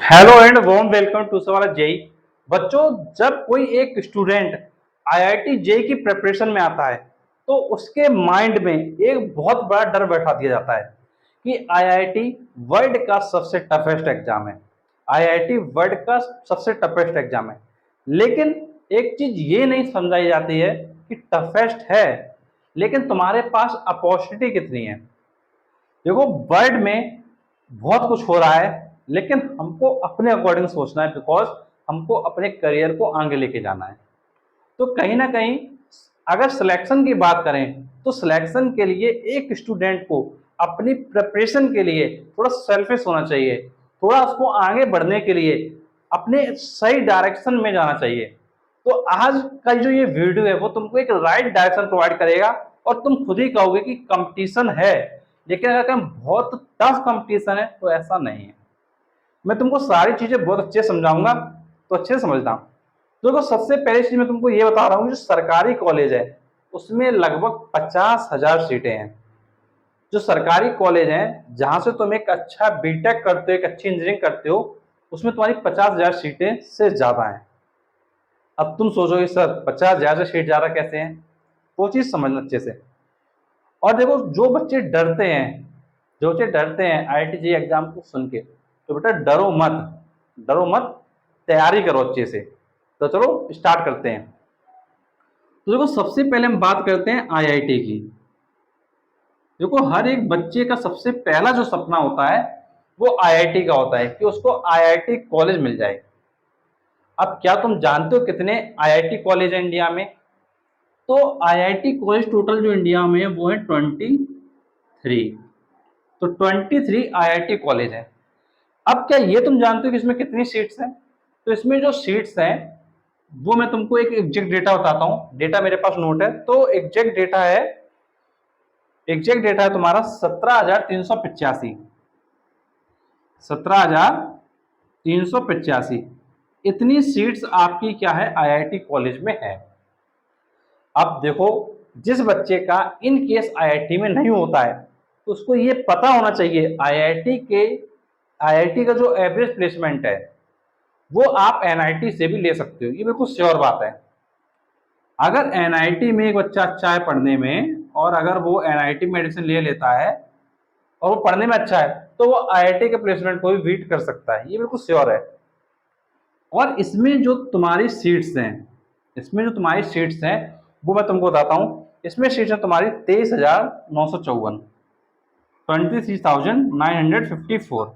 Hello and warm welcome to सवाल JEE. बच्चों, जब कोई एक स्टूडेंट आईआईटी जेई की प्रिपरेशन में आता है तो उसके माइंड में एक बहुत बड़ा डर बैठा दिया जाता है कि आईआईटी वर्ल्ड का सबसे टफेस्ट एग्जाम है। आईआईटी वर्ल्ड का सबसे टफेस्ट एग्जाम है, लेकिन एक चीज ये नहीं समझाई जाती है कि टफेस्ट है, लेकिन तुम्हारे पास अपॉर्चुनिटी कितनी है। देखो, वर्ल्ड में बहुत कुछ हो रहा है, लेकिन हमको अपने अकॉर्डिंग सोचना है, बिकॉज हमको अपने करियर को आगे लेके जाना है। तो कहीं ना कहीं अगर सिलेक्शन की बात करें तो सिलेक्शन के लिए एक स्टूडेंट को अपनी प्रिपरेशन के लिए थोड़ा सेल्फिश होना चाहिए, थोड़ा उसको आगे बढ़ने के लिए अपने सही डायरेक्शन में जाना चाहिए। तो आज का जो ये वीडियो है वो तुमको एक राइट डायरेक्शन प्रोवाइड करेगा और तुम खुद ही कहोगे कि कंपटीशन है, लेकिन अगर बहुत टफ कंपटीशन है तो ऐसा नहीं है। मैं तुमको सारी चीजें बहुत अच्छे से समझाऊंगा, तो अच्छे से समझना। तो देखो, सबसे पहले चीज मैं तुमको ये बता रहा हूँ, जो सरकारी कॉलेज है उसमें लगभग 50,000 सीटें हैं। जो सरकारी कॉलेज हैं जहां से तुम एक अच्छा बीटेक करते हो, एक अच्छी इंजीनियरिंग करते हो, उसमें तुम्हारी 50,000 सीटें से ज्यादा है। अब तुम सोचोगे सर 50,000 से सीट ज्यादा कैसे हैं, वो चीज समझना अच्छे से। और देखो, जो बच्चे डरते हैं आईआईटी जी एग्जाम को सुन के, तो बेटा डरो मत, डरो मत, तैयारी करो अच्छे से। तो चलो स्टार्ट करते हैं। तो देखो, सबसे पहले हम बात करते हैं आईआईटी की। देखो, हर एक बच्चे का सबसे पहला जो सपना होता है वो आईआईटी का होता है कि उसको आईआईटी कॉलेज मिल जाए। अब क्या तुम जानते हो कितने आईआईटी कॉलेज हैं इंडिया में? तो आईआईटी कॉलेज टोटल जो इंडिया में है वो है 23। तो 23 आईआईटी कॉलेज है। अब क्या ये तुम जानते हो कि इसमें कितनी सीट्स हैं? तो इसमें जो सीट्स हैं वो मैं तुमको एक एग्जैक्ट डेटा बताता हूँ। डेटा मेरे पास नोट है, तो एग्जैक्ट डेटा है तुम्हारा 17,385। 17,385 इतनी सीट्स आपकी क्या है आईआईटी कॉलेज में है। अब देखो, जिस बच्चे का इन केस आईआईटी में नहीं होता है तो उसको ये पता होना चाहिए आईआईटी का जो एवरेज प्लेसमेंट है वो आप एनआईटी से भी ले सकते हो, ये बिल्कुल श्योर बात है। अगर एनआईटी में एक बच्चा अच्छा है पढ़ने में, और अगर वो एनआईटी में एडमिशन ले लेता है और वो पढ़ने में अच्छा है, तो वो आईआईटी के प्लेसमेंट को भी बीट कर सकता है, ये बिल्कुल श्योर है। और इसमें जो तुम्हारी सीट्स हैं वो मैं तुमको बताता हूँ। इसमें सीट्स है तुम्हारी 23,954, 23,954।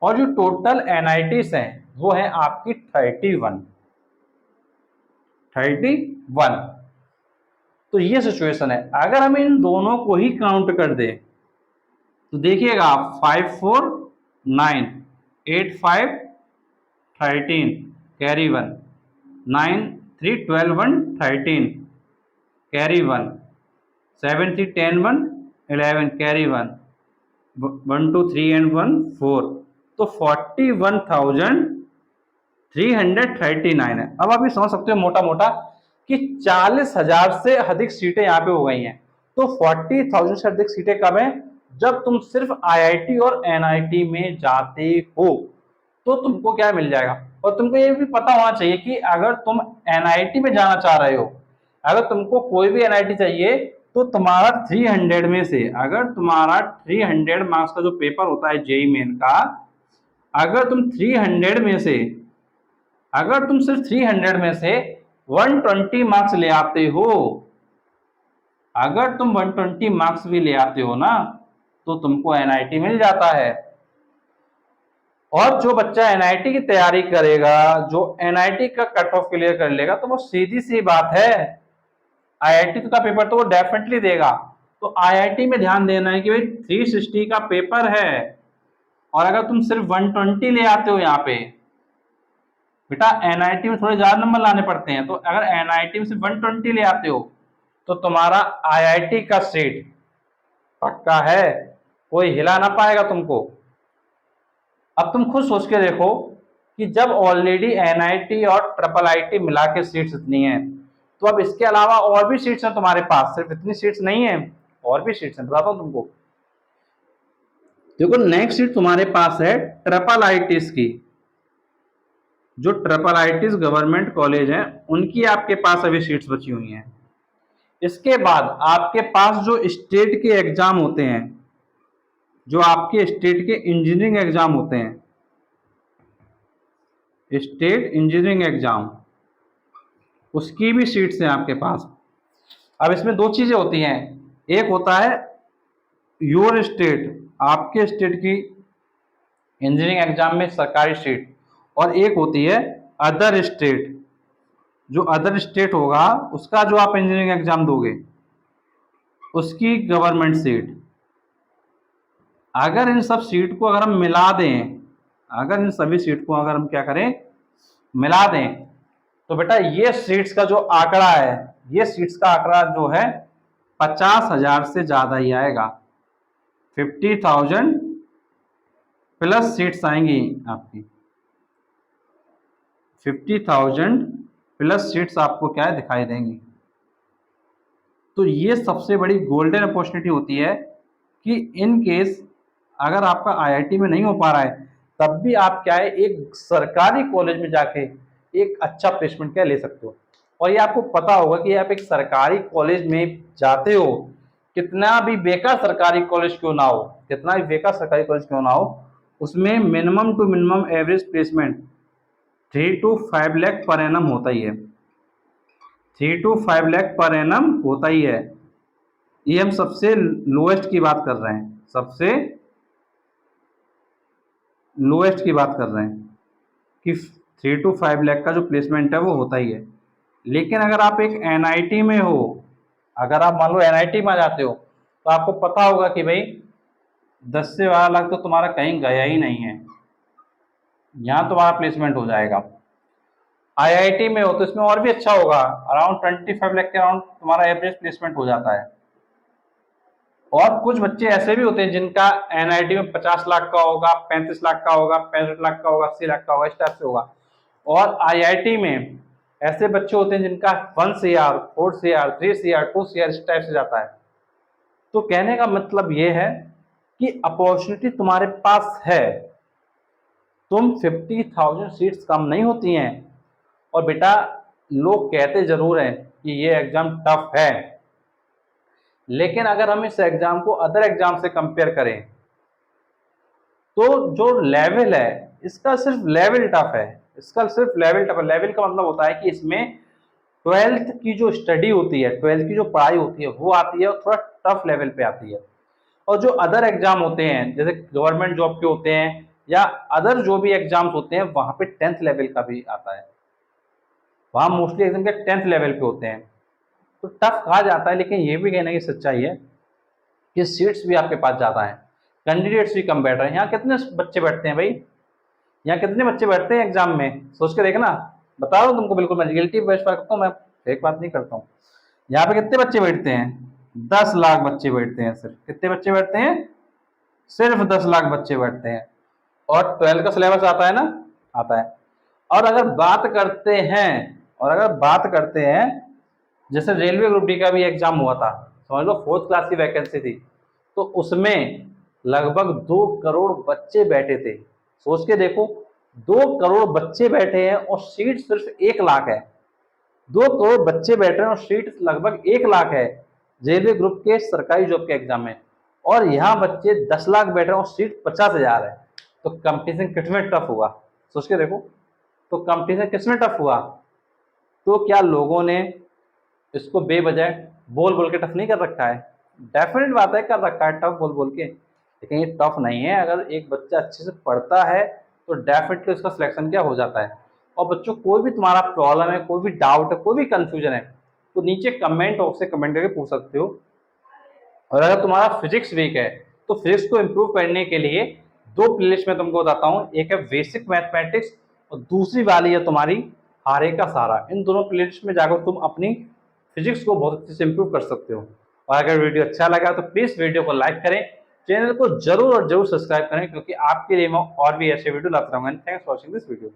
और जो टोटल एनआईटीज हैं वो है आपकी 31। तो ये सिचुएशन है। अगर हम इन दोनों को ही काउंट कर दें तो देखिएगा आप, 5, 4, 9, 8, 5, 13 कैरी 1, 9, 3, 12, 1, 13 कैरी 1, 7, 3, 10, 1, 11 कैरी 1, 1, 2, 3 and 1, 4। तो 41,339 है। अब आप ये समझ सकते हो मोटा मोटा कि 40,000 से अधिक सीटें यहाँ पे हो गई हैं। तो 40,000 से अधिक सीटें कब हैं? जब तुम सिर्फ आईआईटी और एनआईटी में जाते हो तो तुमको क्या मिल जाएगा। और तुमको ये भी पता होना चाहिए कि अगर तुम एनआईटी में जाना चाह रहे हो, अगर तुमको कोई भी एनआईटी चाहिए, तो तुम्हारा 300 में से, अगर तुम्हारा 300 मार्क्स का जो पेपर होता है जेई मेन का, अगर तुम 300 में से, अगर तुम सिर्फ 300 में से 120 मार्क्स ले आते हो, अगर तुम 120 मार्क्स भी ले आते हो ना, तो तुमको एनआईटी मिल जाता है। और जो बच्चा एनआईटी की तैयारी करेगा, जो एनआईटी का कट ऑफ क्लियर कर लेगा, तो वो सीधी सी बात है आईआईटी का पेपर तो वो डेफिनेटली देगा। तो आईआईटी में ध्यान देना है कि भाई 360 का पेपर है, और अगर तुम सिर्फ 120 ले आते हो यहाँ पे, बेटा एनआईटी में थोड़े ज्यादा नंबर लाने पड़ते हैं, तो अगर एनआईटी में सिर्फ 120 ले आते हो तो तुम्हारा आईआईटी का सीट पक्का है, कोई हिला ना पाएगा तुमको। अब तुम खुद सोच के देखो कि जब ऑलरेडी एनआईटी और ट्रिपल आईटी मिला के सीट्स इतनी हैं, तो अब इसके अलावा और भी सीट्स हैं तुम्हारे पास, सिर्फ इतनी सीट्स नहीं है, और भी सीट्स हैं, बताता हूँ तुमको। देखो नेक्स्ट सीट तुम्हारे पास है ट्रिपल आईटीज की। जो ट्रिपल आईटीज गवर्नमेंट कॉलेज हैं उनकी आपके पास अभी सीट्स बची हुई हैं। इसके बाद आपके पास जो स्टेट के एग्जाम होते हैं, जो आपके स्टेट के इंजीनियरिंग एग्जाम होते हैं, स्टेट इंजीनियरिंग एग्जाम, उसकी भी सीट्स हैं आपके पास। अब इसमें दो चीजें होती हैं, एक होता है योर स्टेट, आपके स्टेट की इंजीनियरिंग एग्जाम में सरकारी सीट, और एक होती है अदर स्टेट। जो अदर स्टेट होगा उसका जो आप इंजीनियरिंग एग्जाम दोगे उसकी गवर्नमेंट सीट। अगर इन सब सीट को अगर हम मिला दें, अगर इन सभी सीट को अगर हम क्या करें, मिला दें, तो बेटा ये सीट्स का जो आंकड़ा है, ये सीट्स का आंकड़ा जो है 50,000 से ज्यादा ही आएगा। 50,000 प्लस सीट्स आएंगी आपकी। 50,000 प्लस सीट्स आपको क्या है दिखाई देंगी। तो ये सबसे बड़ी गोल्डन अपॉर्चुनिटी होती है कि इन केस अगर आपका आईआईटी में नहीं हो पा रहा है, तब भी आप क्या है एक सरकारी कॉलेज में जाके एक अच्छा प्लेसमेंट क्या ले सकते हो। और ये आपको पता होगा कि आप एक सरकारी कॉलेज में जाते हो, कितना भी बेकार सरकारी कॉलेज क्यों ना हो, कितना भी बेकार सरकारी कॉलेज क्यों ना हो, उसमें minimum to minimum average placement 3 to 5 lakh पर एनम होता ही है। 3 to 5 लाख पर एनम होता ही है। ये हम सबसे लोएस्ट की बात कर रहे हैं, सबसे लोएस्ट की बात कर रहे हैं कि 3 to 5 लाख का जो प्लेसमेंट है वो होता ही है। लेकिन अगर आप एक एनआईटी में हो, अगर आप मान लो एनआईटी में आ जाते हो, तो आपको पता होगा कि भाई 10 से 12 लाख तो तुम्हारा कहीं गया ही नहीं है, यहाँ तुम्हारा प्लेसमेंट हो जाएगा। आईआईटी में हो तो इसमें और भी अच्छा होगा, अराउंड 25 लाख के अराउंड तुम्हारा एवरेज प्लेसमेंट हो जाता है। और कुछ बच्चे ऐसे भी होते हैं जिनका एनआईटी में 50 लाख का होगा, 35 लाख का होगा, 65 लाख का होगा, 80 लाख का होगा, इस टाइप से होगा। और आईआईटी में ऐसे बच्चे होते हैं जिनका 1 CR, 4 CR, 3 CR, 2 CR इस टाइप से जाता है। तो कहने का मतलब ये है कि अपॉर्चुनिटी तुम्हारे पास है, तुम 50,000 सीट्स कम नहीं होती हैं। और बेटा लोग कहते जरूर हैं कि ये एग्जाम टफ है, लेकिन अगर हम इस एग्जाम को अदर एग्जाम से कंपेयर करें तो जो लेवल है इसका सिर्फ लेवल टफ है, इसका सिर्फ लेवल टफ है। लेवल का मतलब होता है कि इसमें 12th की जो स्टडी होती है, 12th की जो पढ़ाई होती है वो आती है और थोड़ा टफ लेवल पे आती है। और जो अदर एग्जाम होते हैं जैसे गवर्नमेंट जॉब के होते हैं या अदर जो भी एग्जाम्स होते हैं वहां पे 10th लेवल का भी आता है, वहां मोस्टली एग्जाम के 10th लेवल पे होते हैं। तो टफ कहा जाता है, लेकिन ये भी कहने की सच्चाई है कि सीट्स भी आपके पास ज़्यादा हैं, कैंडिडेट्स भी कम बैठ रहे हैं। यहाँ कितने बच्चे बैठते हैं भाई, यहाँ कितने बच्चे बैठते हैं एग्जाम में, सोच के देखना। बता रहा हूँ तुमको, बिल्कुल मैं रियलिटी बेस्ड बात करता हूँ, मैं फेक बात नहीं करता हूँ। यहाँ पे कितने बच्चे बैठते हैं, 10 लाख बच्चे बैठते हैं। सिर्फ कितने बच्चे बैठते हैं, सिर्फ 10 लाख बच्चे बैठते हैं। और 12 का सिलेबस आता है ना, आता है। और अगर बात करते हैं, और अगर बात करते हैं जैसे रेलवे ग्रुप डी का भी एग्जाम हुआ था, समझ लो 4th क्लास की वैकेंसी थी, तो उसमें लगभग 2 करोड़ बच्चे बैठे थे। सोच के देखो, 2 करोड़ बच्चे बैठे हैं और सीट सिर्फ 1 लाख है। 2 करोड़ बच्चे बैठे हैं और सीट लगभग 1 लाख है रेलवे ग्रुप के सरकारी जॉब के एग्जाम में। और यहाँ बच्चे 10 लाख बैठे हैं और सीट 50,000 है। तो कंपटीशन कितने टफ हुआ, सोच के देखो। तो कंपटीशन किसमें टफ हुआ, तो क्या लोगों ने इसको बेवजह बोल बोल के टफ नहीं कर रखा है? डेफिनेट बात है कर रखा है टफ बोल बोल के, लेकिन ये टफ नहीं है। अगर एक बच्चा अच्छे से पढ़ता है तो डेफिनेटली उसका सिलेक्शन क्या हो जाता है। और बच्चों कोई भी तुम्हारा प्रॉब्लम है, कोई भी डाउट है, कोई भी कंफ्यूजन है, तो नीचे कमेंट बॉक्स से कमेंट करके पूछ सकते हो। और अगर तुम्हारा फिजिक्स वीक है तो फिजिक्स को इम्प्रूव करने के लिए 2 प्लेलिस्ट में तुमको बताता हूँ, एक है बेसिक मैथमेटिक्स और दूसरी वाली है तुम्हारी हारे का सहारा। इन दोनों प्लेलिस्ट में जाकर तुम अपनी फिजिक्स को बहुत अच्छे से इम्प्रूव कर सकते हो। और अगर वीडियो अच्छा लगा तो प्लीज़ वीडियो को लाइक करें, चैनल को जरूर और जरूर सब्सक्राइब करें, क्योंकि आपके लिए मैं और भी ऐसे वीडियो लाता रहूँगा। Thanks for watching this video.